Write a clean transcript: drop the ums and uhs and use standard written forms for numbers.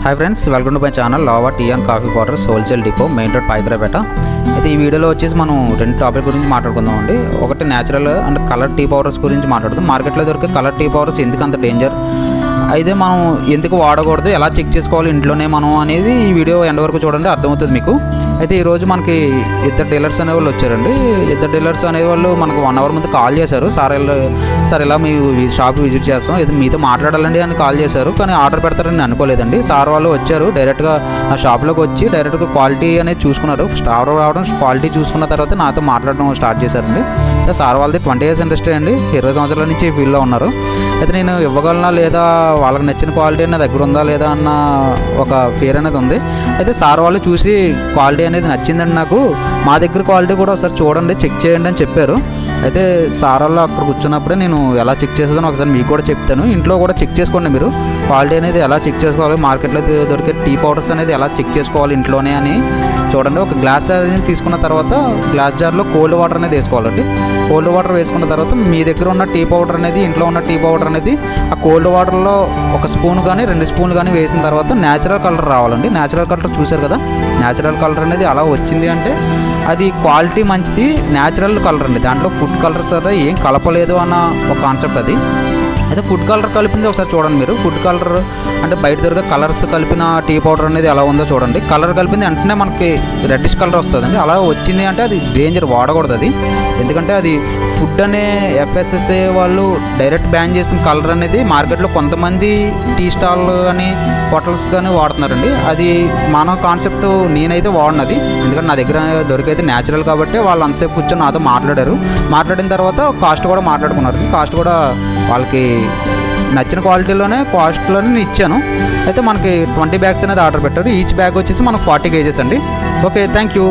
Hi friends, welcome to my channel Lava tea and coffee powders wholesale depot, main road Payakaraopeta. అయితే ఈ వీడియోలో వచ్చేసి మనం రెండు టాపిక్ గురించి మాట్లాడుకుందాం అండి. ఒకటి natural and colour T powders గురించి మాట్లాడుతాం. మార్కెట్లో దొరికే కలర్ టీ పౌడర్స్ ఎందుకు అంత డేంజర్, అయితే మనం ఎందుకు వాడకూడదు, ఎలా చెక్ చేసుకోవాలి ఇంట్లోనే మనం అనేది ఈ వీడియో ఎండ్ వరకు చూడండి, అర్థమవుతుంది మీకు. అయితే ఈరోజు మనకి ఇద్దరు డీలర్స్ అనేవాళ్ళు వచ్చారండి. ఇద్దరు డీలర్స్ అనేవాళ్ళు మనకు 1 అవర్ ముందు కాల్ చేశారు. సార్ ఇలా మీ షాప్ విజిట్ చేస్తాం, ఇది మీతో మాట్లాడాలండి అని కాల్ చేశారు. కానీ ఆర్డర్ పెడతారని నేను అనుకోలేదండి. సార్ వాళ్ళు వచ్చారు, డైరెక్ట్గా నా షాప్లోకి వచ్చి డైరెక్ట్గా క్వాలిటీ అనేది చూసుకున్నారు. స్టార్ రావడం క్వాలిటీ చూసుకున్న తర్వాత నాతో మాట్లాడడం స్టార్ట్ చేశారండి. అయితే సార్ వాళ్ళది 20 years ఇండస్ట్రీ అండి, 20 సంవత్సరాల నుంచి ఈ ఫీల్డ్లో ఉన్నారు. అయితే నేను ఇవ్వగలనా లేదా, వాళ్ళకి నచ్చిన క్వాలిటీ నా దగ్గర ఉందా లేదా అన్న ఒక ఫియర్ అనేది ఉంది. అయితే సార్ వాళ్ళు చూసి క్వాలిటీ అనేది నచ్చిందండి నాకు, మా దగ్గర క్వాలిటీ కూడా ఒకసారి చూడండి, చెక్ చేయండి అని చెప్పారు. అయితే సార్ వాళ్ళు అక్కడ కూర్చున్నప్పుడే నేను ఎలా చెక్ చేసేదానో ఒకసారి మీకు కూడా చెప్తాను. ఇంట్లో కూడా చెక్ చేసుకోండి మీరు, క్వాలిటీ అనేది ఎలా చెక్ చేసుకోవాలి, మార్కెట్లో దొరికే టీ పౌడర్స్ అనేది ఎలా చెక్ చేసుకోవాలి ఇంట్లోనే అని చూడండి. ఒక గ్లాస్ జార్ అనేది తీసుకున్న తర్వాత గ్లాస్ జార్లో కోల్డ్ వాటర్ అనేది వేసుకోవాలండి. కోల్డ్ వాటర్ వేసుకున్న తర్వాత మీ దగ్గర ఉన్న టీ పౌడర్ అనేది, ఇంట్లో ఉన్న టీ పౌడర్ అనేది ఆ కోల్డ్ వాటర్లో 1 స్పూన్ కానీ 2 స్పూన్లు కానీ వేసిన తర్వాత న్యాచురల్ కలర్ రావాలండి. న్యాచురల్ కలర్ చూశారు కదా, న్యాచురల్ కలర్ అనేది అలా వచ్చింది అంటే అది క్వాలిటీ మంచిది, న్యాచురల్ కలర్ అండి. దాంట్లో ఫుడ్ కలర్స్ అదే ఏం కలపలేదు అన్న ఒక కాన్సెప్ట్ అది. అయితే ఫుడ్ కలర్ కలిపింది ఒకసారి చూడండి మీరు. ఫుడ్ కలర్ అంటే బయట దొరికే కలర్స్ కలిపిన టీ పౌడర్ అనేది ఎలా ఉందో చూడండి. కలర్ కలిపింది వెంటనే మనకి రెడ్డిష్ కలర్ వస్తుందండి. అలా వచ్చింది అంటే అది డేంజర్, వాడకూడదు అది. ఎందుకంటే అది ఫుడ్ అనే FSSAI వాళ్ళు డైరెక్ట్ బ్యాన్ చేసిన కలర్ అనేది మార్కెట్లో కొంతమంది టీ స్టాల్ కానీ హోటల్స్ కానీ వాడుతున్నారండి. అది మన కాన్సెప్ట్ నేనైతే వాడినది, ఎందుకంటే నా దగ్గర దొరికైతే న్యాచురల్ కాబట్టి వాళ్ళు అంతసేపు కూర్చొని నాతో మాట్లాడారు. మాట్లాడిన తర్వాత కాస్ట్ కూడా మాట్లాడుకున్నారు. కాస్ట్ కూడా వాళ్ళకి నచ్చిన కాస్ట్లోనే నేను ఇచ్చాను. అయితే మనకి 20 bags అనేది ఆర్డర్ పెట్టారు. ఈచ్ బ్యాగ్ వచ్చేసి మనకు 40 kgs అండి. Okay, thank you.